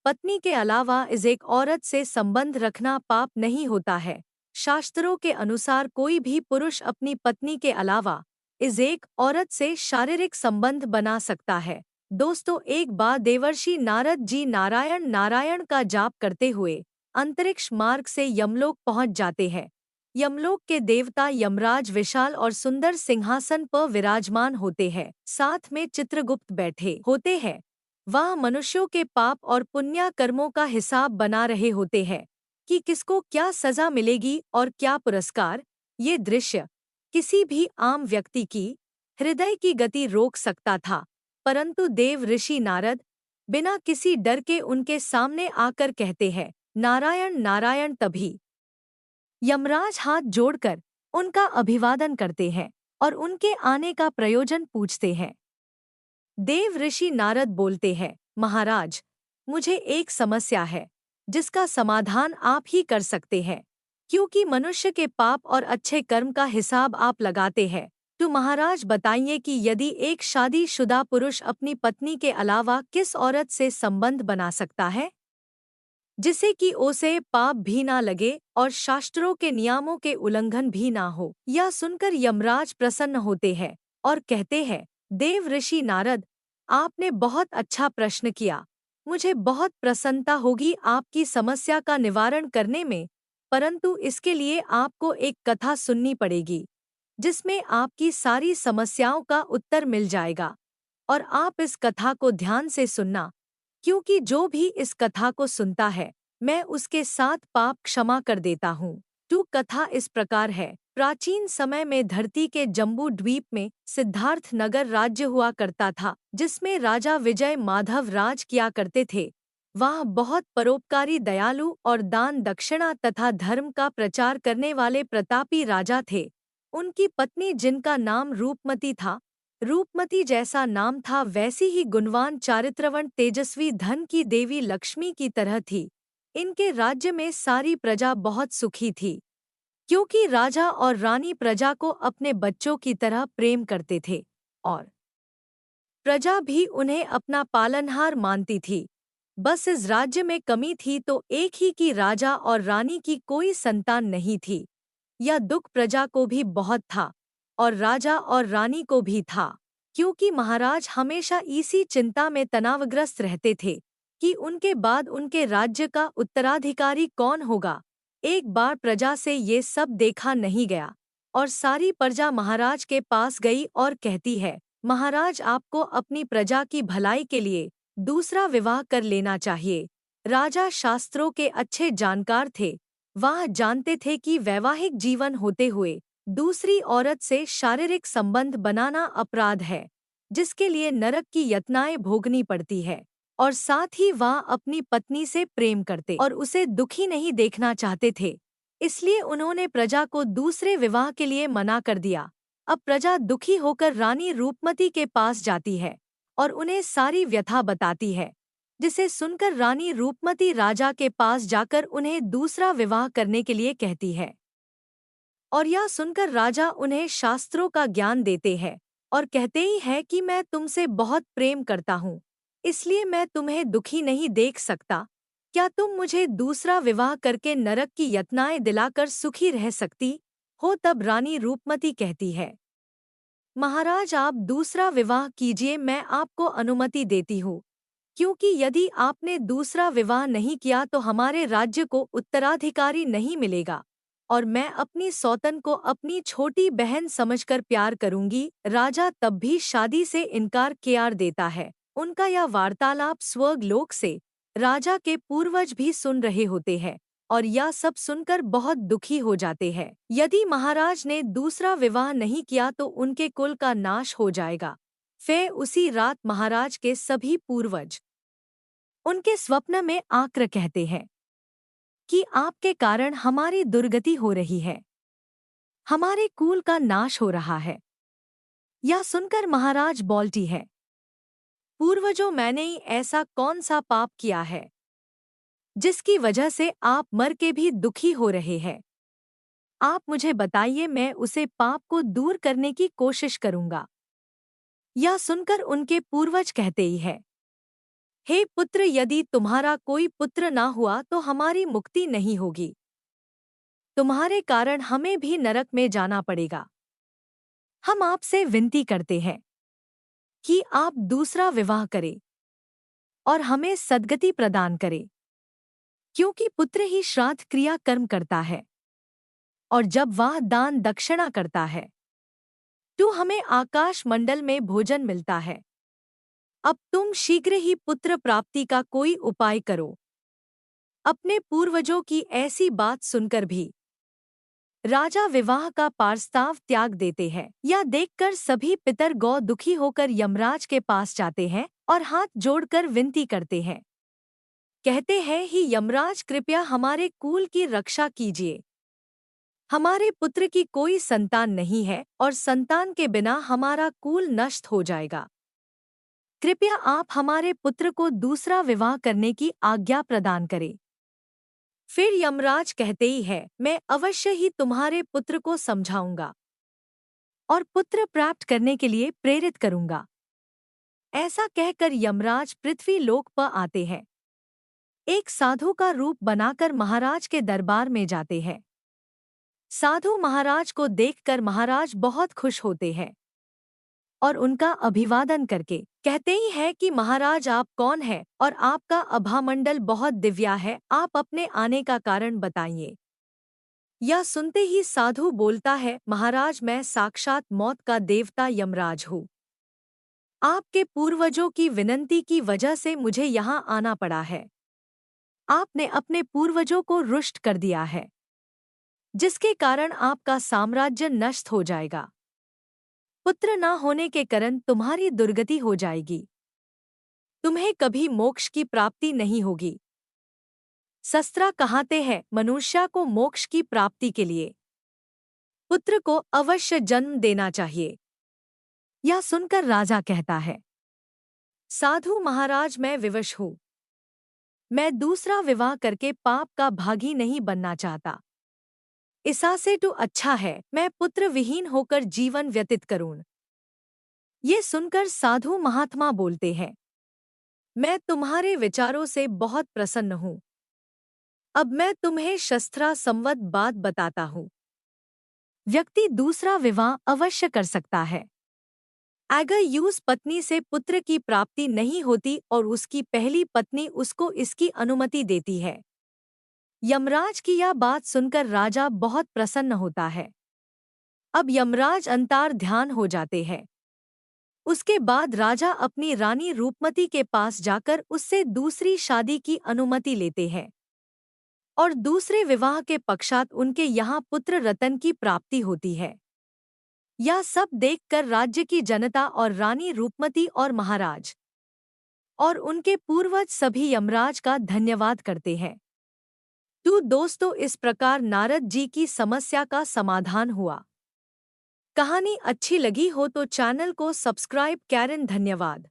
पत्नी के अलावा इस एक औरत से संबंध रखना पाप नहीं होता है। शास्त्रों के अनुसार कोई भी पुरुष अपनी पत्नी के अलावा इस एक औरत से शारीरिक संबंध बना सकता है। दोस्तों, एक बार देवर्षि नारद जी नारायण नारायण का जाप करते हुए अंतरिक्ष मार्ग से यमलोक पहुंच जाते हैं। यमलोक के देवता यमराज विशाल और सुंदर सिंहासन पर विराजमान होते हैं। साथ में चित्रगुप्त बैठे होते हैं। वह मनुष्यों के पाप और पुण्य कर्मों का हिसाब बना रहे होते हैं कि किसको क्या सजा मिलेगी और क्या पुरस्कार। ये दृश्य किसी भी आम व्यक्ति की हृदय की गति रोक सकता था, परंतु देव ऋषि नारद बिना किसी डर के उनके सामने आकर कहते हैं, नारायण नारायण। तभी यमराज हाथ जोड़कर उनका अभिवादन करते हैं और उनके आने का प्रयोजन पूछते हैं। देव ऋषि नारद बोलते हैं, महाराज, मुझे एक समस्या है जिसका समाधान आप ही कर सकते हैं। क्योंकि मनुष्य के पाप और अच्छे कर्म का हिसाब आप लगाते हैं, तो महाराज बताइए कि यदि एक शादीशुदा पुरुष अपनी पत्नी के अलावा किस औरत से संबंध बना सकता है जिसे कि उसे पाप भी ना लगे और शास्त्रों के नियमों के उल्लंघन भी ना हो। यह सुनकर यमराज प्रसन्न होते हैं और कहते हैं, देव ऋषि नारद, आपने बहुत अच्छा प्रश्न किया। मुझे बहुत प्रसन्नता होगी आपकी समस्या का निवारण करने में, परंतु इसके लिए आपको एक कथा सुननी पड़ेगी जिसमें आपकी सारी समस्याओं का उत्तर मिल जाएगा। और आप इस कथा को ध्यान से सुनना, क्योंकि जो भी इस कथा को सुनता है मैं उसके साथ पाप क्षमा कर देता हूँ। तो कथा इस प्रकार है। प्राचीन समय में धरती के जम्बू द्वीप में सिद्धार्थ नगर राज्य हुआ करता था, जिसमें राजा विजय माधव राज किया करते थे। वह बहुत परोपकारी, दयालु और दान दक्षिणा तथा धर्म का प्रचार करने वाले प्रतापी राजा थे। उनकी पत्नी, जिनका नाम रूपमती था, रूपमती जैसा नाम था वैसी ही गुणवान, चारित्रवण, तेजस्वी, धन की देवी लक्ष्मी की तरह थी। इनके राज्य में सारी प्रजा बहुत सुखी थी, क्योंकि राजा और रानी प्रजा को अपने बच्चों की तरह प्रेम करते थे और प्रजा भी उन्हें अपना पालनहार मानती थी। बस इस राज्य में कमी थी तो एक ही कि राजा और रानी की कोई संतान नहीं थी। यह दुख प्रजा को भी बहुत था और राजा और रानी को भी था, क्योंकि महाराज हमेशा इसी चिंता में तनावग्रस्त रहते थे कि उनके बाद उनके राज्य का उत्तराधिकारी कौन होगा। एक बार प्रजा से ये सब देखा नहीं गया और सारी प्रजा महाराज के पास गई और कहती है, महाराज, आपको अपनी प्रजा की भलाई के लिए दूसरा विवाह कर लेना चाहिए। राजा शास्त्रों के अच्छे जानकार थे। वह जानते थे कि वैवाहिक जीवन होते हुए दूसरी औरत से शारीरिक संबंध बनाना अपराध है, जिसके लिए नरक की यातनाएं भोगनी पड़ती है। और साथ ही वह अपनी पत्नी से प्रेम करते और उसे दुखी नहीं देखना चाहते थे। इसलिए उन्होंने प्रजा को दूसरे विवाह के लिए मना कर दिया। अब प्रजा दुखी होकर रानी रूपमती के पास जाती है और उन्हें सारी व्यथा बताती है, जिसे सुनकर रानी रूपमती राजा के पास जाकर उन्हें दूसरा विवाह करने के लिए कहती है। और यह सुनकर राजा उन्हें शास्त्रों का ज्ञान देते हैं और कहते ही है कि मैं तुमसे बहुत प्रेम करता हूँ, इसलिए मैं तुम्हें दुखी नहीं देख सकता। क्या तुम मुझे दूसरा विवाह करके नरक की यातनाएं दिलाकर सुखी रह सकती हो? तब रानी रूपमती कहती है, महाराज, आप दूसरा विवाह कीजिए, मैं आपको अनुमति देती हूँ। क्योंकि यदि आपने दूसरा विवाह नहीं किया तो हमारे राज्य को उत्तराधिकारी नहीं मिलेगा और मैं अपनी सौतन को अपनी छोटी बहन समझकर प्यार करूंगी। राजा तब भी शादी से इनकार किया देता है। उनका यह वार्तालाप स्वर्ग लोक से राजा के पूर्वज भी सुन रहे होते हैं और यह सब सुनकर बहुत दुखी हो जाते हैं। यदि महाराज ने दूसरा विवाह नहीं किया तो उनके कुल का नाश हो जाएगा। फिर उसी रात महाराज के सभी पूर्वज उनके स्वप्न में आकर कहते हैं कि आपके कारण हमारी दुर्गति हो रही है, हमारे कुल का नाश हो रहा है। यह सुनकर महाराज बोलती है, पूर्वजों, मैंने ही ऐसा कौन सा पाप किया है जिसकी वजह से आप मर के भी दुखी हो रहे हैं? आप मुझे बताइए, मैं उसे पाप को दूर करने की कोशिश करूंगा। यह सुनकर उनके पूर्वज कहते ही है, हे पुत्र, यदि तुम्हारा कोई पुत्र ना हुआ तो हमारी मुक्ति नहीं होगी। तुम्हारे कारण हमें भी नरक में जाना पड़ेगा। हम आपसे विनती करते हैं कि आप दूसरा विवाह करें और हमें सद्गति प्रदान करें, क्योंकि पुत्र ही श्राद्ध क्रिया कर्म करता है और जब वह दान दक्षिणा करता है तो हमें आकाश मंडल में भोजन मिलता है। अब तुम शीघ्र ही पुत्र प्राप्ति का कोई उपाय करो। अपने पूर्वजों की ऐसी बात सुनकर भी राजा विवाह का प्रस्ताव त्याग देते हैं। यह देखकर सभी पितर गौ दुखी होकर यमराज के पास जाते हैं और हाथ जोड़कर विनती करते हैं। कहते हैं, ही यमराज, कृपया हमारे कुल की रक्षा कीजिए। हमारे पुत्र की कोई संतान नहीं है और संतान के बिना हमारा कुल नष्ट हो जाएगा। कृपया आप हमारे पुत्र को दूसरा विवाह करने की आज्ञा प्रदान करें। फिर यमराज कहते ही है, मैं अवश्य ही तुम्हारे पुत्र को समझाऊंगा और पुत्र प्राप्त करने के लिए प्रेरित करूंगा। ऐसा कहकर यमराज पृथ्वी लोक पर आते हैं। एक साधु का रूप बनाकर महाराज के दरबार में जाते हैं। साधु महाराज को देखकर महाराज बहुत खुश होते हैं और उनका अभिवादन करके कहते ही है कि महाराज, आप कौन हैं और आपका अभामंडल बहुत दिव्या है, आप अपने आने का कारण बताइए। यह सुनते ही साधु बोलता है, महाराज, मैं साक्षात मौत का देवता यमराज हूँ। आपके पूर्वजों की विनती की वजह से मुझे यहाँ आना पड़ा है। आपने अपने पूर्वजों को रुष्ट कर दिया है, जिसके कारण आपका साम्राज्य नष्ट हो जाएगा। पुत्र न होने के कारण तुम्हारी दुर्गति हो जाएगी। तुम्हें कभी मोक्ष की प्राप्ति नहीं होगी। शास्त्र कहते हैं, मनुष्य को मोक्ष की प्राप्ति के लिए पुत्र को अवश्य जन्म देना चाहिए। यह सुनकर राजा कहता है, साधु महाराज, मैं विवश हूँ। मैं दूसरा विवाह करके पाप का भागी नहीं बनना चाहता। इससे से तो अच्छा है मैं पुत्र विहीन होकर जीवन व्यतीत करूं। ये सुनकर साधु महात्मा बोलते हैं, मैं तुम्हारे विचारों से बहुत प्रसन्न हूँ। अब मैं तुम्हें शस्त्रा संवत बात बताता हूँ। व्यक्ति दूसरा विवाह अवश्य कर सकता है अगर यूस पत्नी से पुत्र की प्राप्ति नहीं होती और उसकी पहली पत्नी उसको इसकी अनुमति देती है। यमराज की यह बात सुनकर राजा बहुत प्रसन्न होता है। अब यमराज अंतर ध्यान हो जाते हैं। उसके बाद राजा अपनी रानी रूपमती के पास जाकर उससे दूसरी शादी की अनुमति लेते हैं और दूसरे विवाह के पश्चात उनके यहाँ पुत्र रतन की प्राप्ति होती है। यह सब देखकर राज्य की जनता और रानी रूपमती और महाराज और उनके पूर्वज सभी यमराज का धन्यवाद करते हैं। तो दोस्तों, इस प्रकार नारद जी की समस्या का समाधान हुआ। कहानी अच्छी लगी हो तो चैनल को सब्सक्राइब करें। धन्यवाद।